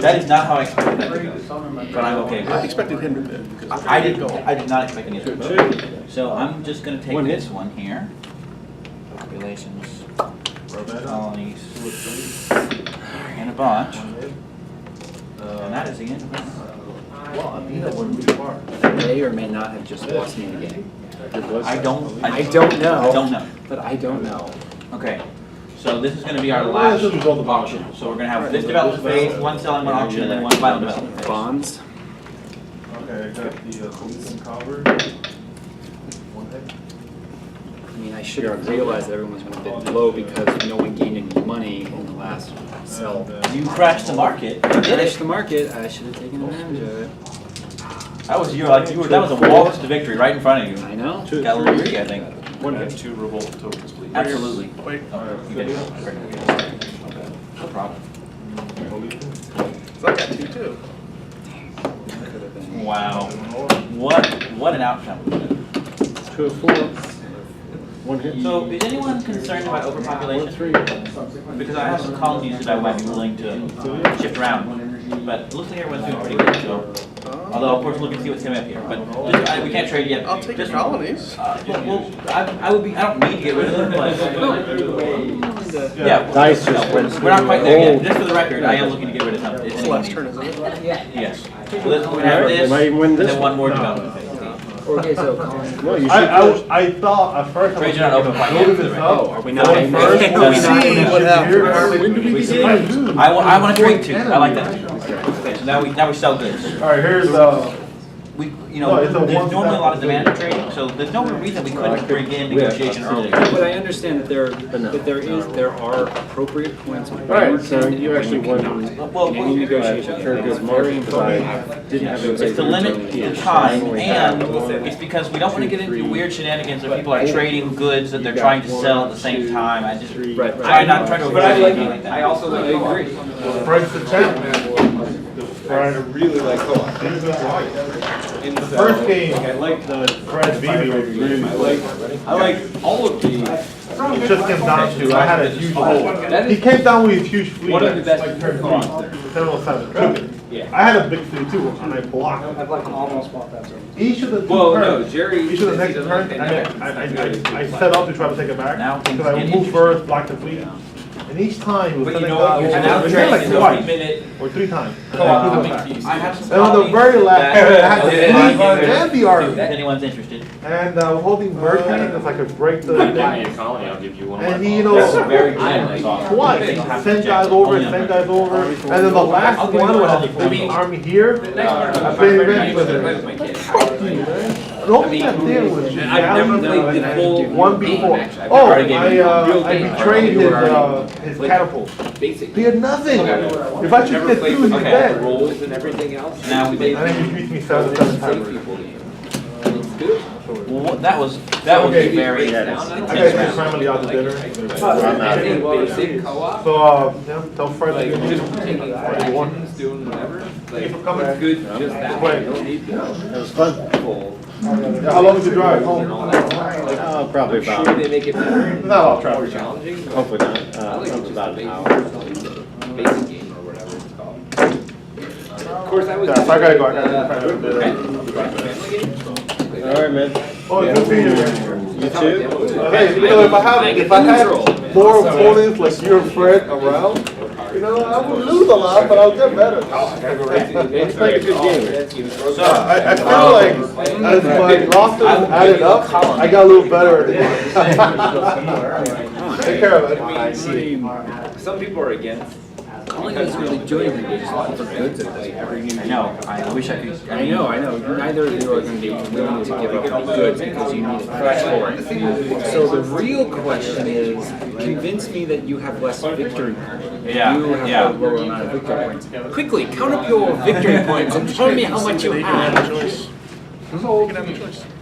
[SPEAKER 1] That is not how I expected that to go, but I'm okay with
[SPEAKER 8] I
[SPEAKER 1] it.
[SPEAKER 8] expected him to bid. because
[SPEAKER 1] I
[SPEAKER 8] he
[SPEAKER 1] did not expect any of that. So I'm just gonna take
[SPEAKER 7] One hit.
[SPEAKER 1] this one here. Populations, colonies, and a bunch. And that is the end of it.
[SPEAKER 2] Well, Athena wouldn't be far.
[SPEAKER 4] May or may not have just lost me the game.
[SPEAKER 1] I don't know.
[SPEAKER 4] I don't know. But I don't know.
[SPEAKER 1] Okay, so this is gonna be our
[SPEAKER 2] Well,
[SPEAKER 1] last
[SPEAKER 2] this is all the
[SPEAKER 1] auction. So we're gonna have this development phase, one selling, one auction, and then one final development phase.
[SPEAKER 4] Bonds.
[SPEAKER 2] Okay, I got the Coleton covered. One hit.
[SPEAKER 4] I mean, I should have realized that everyone's going to bid low because no one gained any money in the last sell.
[SPEAKER 1] You crashed the market. You did
[SPEAKER 4] Crashed
[SPEAKER 1] it.
[SPEAKER 4] the market. I should have taken advantage of it.
[SPEAKER 1] That was that was a waltz to victory right in front of you.
[SPEAKER 4] I know.
[SPEAKER 1] Got a little greedy, I think.
[SPEAKER 6] One hit, 2 revolt tokens, please.
[SPEAKER 1] Absolutely.
[SPEAKER 8] Wait,
[SPEAKER 1] Oh, you did. No problem.
[SPEAKER 8] so I got 2 too.
[SPEAKER 4] Could have been.
[SPEAKER 1] Wow. What an outcome.
[SPEAKER 7] 2 of 4. 1 hit.
[SPEAKER 1] So is anyone concerned about overpopulation? Because I have some colonies that I might be willing to shift around. But it looks like everyone's doing pretty good, so. Although, of course, look and see what's coming up here. But we can't trade yet.
[SPEAKER 8] I'll take your
[SPEAKER 1] Just-
[SPEAKER 8] colonies.
[SPEAKER 1] Well, I don't need to get rid of them, but. Yeah.
[SPEAKER 7] Dice just
[SPEAKER 1] no,
[SPEAKER 7] went
[SPEAKER 1] we're not quite there yet.
[SPEAKER 7] gold.
[SPEAKER 1] Just for the record, I am looking to get rid of some.
[SPEAKER 8] It's the last turn, isn't it?
[SPEAKER 1] Yes. So we're gonna have
[SPEAKER 7] They
[SPEAKER 1] this,
[SPEAKER 7] might even win
[SPEAKER 1] and
[SPEAKER 7] this
[SPEAKER 1] then
[SPEAKER 7] one.
[SPEAKER 1] one more development phase.
[SPEAKER 4] Okay, so Colin.
[SPEAKER 7] No, you should.
[SPEAKER 2] I thought at first I
[SPEAKER 1] Trade
[SPEAKER 2] was
[SPEAKER 1] you not open quite yet,
[SPEAKER 2] building
[SPEAKER 1] for the
[SPEAKER 2] this
[SPEAKER 1] record.
[SPEAKER 2] up.
[SPEAKER 4] Are we not?
[SPEAKER 2] Going first,
[SPEAKER 4] Are we
[SPEAKER 2] and
[SPEAKER 4] not?
[SPEAKER 2] see
[SPEAKER 8] What happens?
[SPEAKER 2] When do we
[SPEAKER 1] see.
[SPEAKER 2] get
[SPEAKER 1] I want to trade two. I like that. Okay, so now we sell goods.
[SPEAKER 2] All right, here's
[SPEAKER 1] We you
[SPEAKER 2] No,
[SPEAKER 1] know,
[SPEAKER 2] it's a
[SPEAKER 1] there's
[SPEAKER 2] one-step
[SPEAKER 1] normally a lot of demand for
[SPEAKER 2] thing.
[SPEAKER 1] trading, so there's no reason we couldn't bring in negotiations today.
[SPEAKER 4] But I understand that there are appropriate points.
[SPEAKER 7] All right, so you actually won
[SPEAKER 1] Well,
[SPEAKER 4] in any negotiation.
[SPEAKER 7] very good margin because I didn't have it.
[SPEAKER 1] it's to limit the time, and it's because we don't want to get into weird shenanigans where people are trading goods that they're trying to sell at the same time. I just try not to avoid anything like that.
[SPEAKER 3] I also like co-op.
[SPEAKER 2] Fred's the champ, man.
[SPEAKER 9] I really like co-op.
[SPEAKER 2] The first game, I like the Fred BB was really
[SPEAKER 9] I like all of the.
[SPEAKER 2] It just came down to, I had a huge hole. He came down with a huge fleet.
[SPEAKER 3] One of the best
[SPEAKER 2] co-ops there. 707.
[SPEAKER 3] Yeah.
[SPEAKER 2] I had a big fleet too, and I blocked it.
[SPEAKER 5] I've like almost bought that.
[SPEAKER 2] Each of the two
[SPEAKER 3] Well, no,
[SPEAKER 2] turns,
[SPEAKER 3] Jerry.
[SPEAKER 2] each of the next
[SPEAKER 3] he doesn't
[SPEAKER 2] turns,
[SPEAKER 3] like
[SPEAKER 2] I set up to try to take it back.
[SPEAKER 1] Now things
[SPEAKER 2] Because I
[SPEAKER 1] get
[SPEAKER 2] would move first, block the fleet. And each time it was
[SPEAKER 3] But you
[SPEAKER 2] sending
[SPEAKER 3] know what?
[SPEAKER 2] out,
[SPEAKER 3] You're
[SPEAKER 2] it
[SPEAKER 3] now
[SPEAKER 2] was
[SPEAKER 3] trading
[SPEAKER 2] like
[SPEAKER 3] in a
[SPEAKER 2] twice
[SPEAKER 3] 3-minute
[SPEAKER 2] or 3 times. And
[SPEAKER 3] co-op.
[SPEAKER 2] I
[SPEAKER 3] to
[SPEAKER 2] put it
[SPEAKER 3] make
[SPEAKER 2] back.
[SPEAKER 3] these.
[SPEAKER 1] I have some
[SPEAKER 2] And on the
[SPEAKER 1] colleagues
[SPEAKER 2] very last
[SPEAKER 1] that-
[SPEAKER 2] turn, I had to
[SPEAKER 3] Yeah.
[SPEAKER 2] fly and the
[SPEAKER 1] If
[SPEAKER 2] army.
[SPEAKER 1] anyone's interested.
[SPEAKER 2] And holding bird tank, if I could break the
[SPEAKER 6] Give me
[SPEAKER 2] thing.
[SPEAKER 6] a colony, I'll give you one of my.
[SPEAKER 2] And he, you
[SPEAKER 6] colonies.
[SPEAKER 2] know,
[SPEAKER 1] Very
[SPEAKER 2] twice, send guys over, send guys over. And then the last one was a big army here. I played events with it. Fuck you, man. The whole thing was
[SPEAKER 3] I've never played the full
[SPEAKER 2] one
[SPEAKER 3] game,
[SPEAKER 2] before.
[SPEAKER 3] actually. I've
[SPEAKER 2] Oh,
[SPEAKER 3] never played
[SPEAKER 2] I betrayed his catapult.
[SPEAKER 3] Basic.
[SPEAKER 2] He had nothing. If I should
[SPEAKER 3] Never
[SPEAKER 2] get
[SPEAKER 3] played
[SPEAKER 2] through,
[SPEAKER 3] with
[SPEAKER 2] he's
[SPEAKER 3] the
[SPEAKER 2] dead.
[SPEAKER 3] rolls and everything else.
[SPEAKER 1] Now we did.
[SPEAKER 2] I think he beats me 7 times.
[SPEAKER 3] people game. It's good.
[SPEAKER 1] Well, that was
[SPEAKER 2] Okay.
[SPEAKER 1] a very
[SPEAKER 2] I
[SPEAKER 1] intense
[SPEAKER 2] got your
[SPEAKER 1] round.
[SPEAKER 2] family out to dinner.
[SPEAKER 3] Basic co-op.
[SPEAKER 2] So, yeah, tell Fred
[SPEAKER 3] Like
[SPEAKER 2] to do
[SPEAKER 3] just taking actions, doing whatever. Like it's good just that.
[SPEAKER 2] Wait.
[SPEAKER 3] You don't need the
[SPEAKER 7] It was fun.
[SPEAKER 3] full
[SPEAKER 2] Yeah, how long did you drive
[SPEAKER 3] and
[SPEAKER 2] home?
[SPEAKER 3] all that.
[SPEAKER 7] Probably
[SPEAKER 3] I'm sure
[SPEAKER 7] about,
[SPEAKER 3] they make it better.
[SPEAKER 2] Not all
[SPEAKER 3] More
[SPEAKER 2] traffic.
[SPEAKER 3] challenging. but
[SPEAKER 7] hopefully not,
[SPEAKER 3] I like just
[SPEAKER 7] about
[SPEAKER 3] the
[SPEAKER 7] an hour.
[SPEAKER 3] basic game or whatever it's called. Of course, I was.
[SPEAKER 2] Yeah, so I gotta go, I gotta go.
[SPEAKER 3] Family game.
[SPEAKER 7] All right, man.
[SPEAKER 2] Oh, good seeing you, man.
[SPEAKER 7] You too?
[SPEAKER 2] Hey, you know, if I had more opponents like you and Fred around, you know, I would lose a lot, but I'll get better.
[SPEAKER 7] It's like a good game.
[SPEAKER 1] So,
[SPEAKER 2] I feel like as my losses added up, I got a little better at it. Take care of it.
[SPEAKER 3] I see. Some people are against.
[SPEAKER 4] Calling is really joining me, just looking for goods at this point.
[SPEAKER 1] I know, I wish I could.
[SPEAKER 4] I know. Neither of you are going to be willing to give up any goods because you need it for scoring. So the real question is, convince me that you have less victory points.
[SPEAKER 1] Yeah,
[SPEAKER 4] You have
[SPEAKER 1] yeah.
[SPEAKER 4] a lower amount of victory points. Quickly, count up your victory points and tell me how much you have.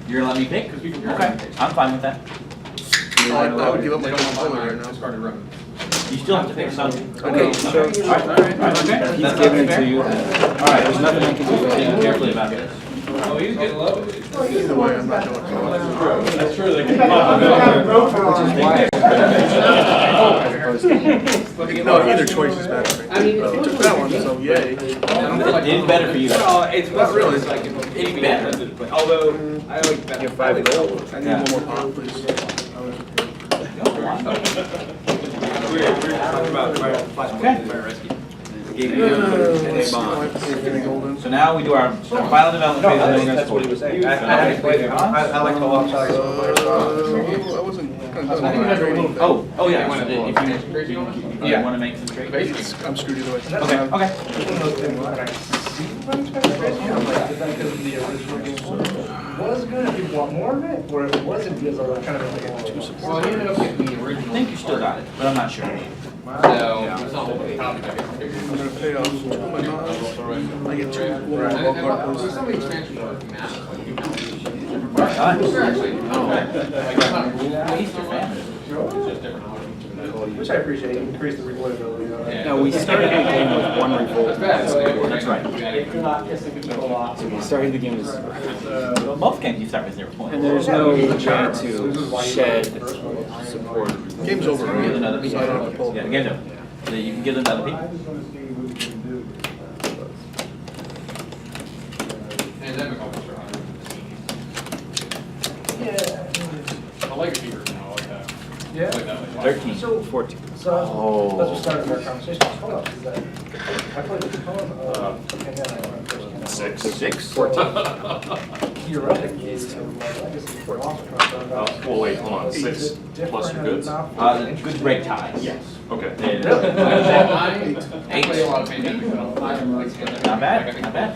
[SPEAKER 1] You're gonna let me pick? Okay, I'm fine with that.
[SPEAKER 8] I would give up my controller right now.
[SPEAKER 1] You still have to pick something.
[SPEAKER 4] Okay, so
[SPEAKER 1] Okay.
[SPEAKER 4] he's giving it to you.
[SPEAKER 1] All right, there's nothing I can do. Think carefully about this.
[SPEAKER 3] Oh, he's getting love.
[SPEAKER 8] Either way, I'm not doing it.
[SPEAKER 3] That's true. They
[SPEAKER 5] can pop
[SPEAKER 8] No, either choice is bad for me.
[SPEAKER 3] I mean,
[SPEAKER 8] He took that one, so yay.
[SPEAKER 1] It's better for you.
[SPEAKER 3] No, it's not
[SPEAKER 8] really.
[SPEAKER 3] It's like it'd be better. But although I like better.
[SPEAKER 4] You have 5 gold.
[SPEAKER 8] I need one more pop, please.
[SPEAKER 3] We were talking about fire rescue.
[SPEAKER 1] So now we do our final development phase, and then we're gonna score.
[SPEAKER 9] I like co-op.
[SPEAKER 8] I wasn't gonna do it.
[SPEAKER 1] Oh, yeah, if you want to make some trades.
[SPEAKER 8] I'm screwed either way.
[SPEAKER 1] Okay.
[SPEAKER 5] Was good, if you want more of it, or if it wasn't, because I was kind of like two supports.
[SPEAKER 3] Well, he ended up getting the
[SPEAKER 1] I
[SPEAKER 3] original.
[SPEAKER 1] think you still got it, but I'm not sure.
[SPEAKER 3] So it's not what we copied.
[SPEAKER 8] I'm gonna pay off two of my nods. I get two, one more ball card,
[SPEAKER 3] There's
[SPEAKER 8] please.
[SPEAKER 3] some expansion for math.
[SPEAKER 1] Done.
[SPEAKER 3] They're actually, like, it's not a rule.
[SPEAKER 1] Please, your family.
[SPEAKER 3] It's just different.
[SPEAKER 5] Which I appreciate, increase the replayability of it.
[SPEAKER 4] Now, we started the game with 1 revolt.
[SPEAKER 1] That's right.
[SPEAKER 5] If you're not pissing people off.
[SPEAKER 4] We started the game with,
[SPEAKER 1] Well, most games you start with 0 points.
[SPEAKER 4] and there's no way to shed support.
[SPEAKER 8] Game's over.
[SPEAKER 1] Give another piece.
[SPEAKER 8] So I don't have to pull.
[SPEAKER 1] Yeah, the game's over. So you can give them another piece.
[SPEAKER 5] I just wanna see what we can do.
[SPEAKER 3] And then we call it
[SPEAKER 5] Yeah.
[SPEAKER 3] I like it here now, I like that.
[SPEAKER 5] Yeah.
[SPEAKER 3] I like that one.
[SPEAKER 1] 13.
[SPEAKER 5] So,
[SPEAKER 4] 14.
[SPEAKER 5] so that's what started our conversation. Hold up, is that, I played the phone, and then I went first.
[SPEAKER 1] 6.
[SPEAKER 4] 14.
[SPEAKER 5] Theoretically, it's, I guess it's for also trying to find out.
[SPEAKER 6] Well, wait, hold on,
[SPEAKER 5] Is
[SPEAKER 6] 6
[SPEAKER 5] it
[SPEAKER 6] plus your
[SPEAKER 5] different
[SPEAKER 6] goods?
[SPEAKER 5] enough?
[SPEAKER 1] Goods break ties.
[SPEAKER 6] Yes. Okay.
[SPEAKER 1] Then-
[SPEAKER 3] I play a lot of Pandemic, but I like
[SPEAKER 1] Not bad, not bad.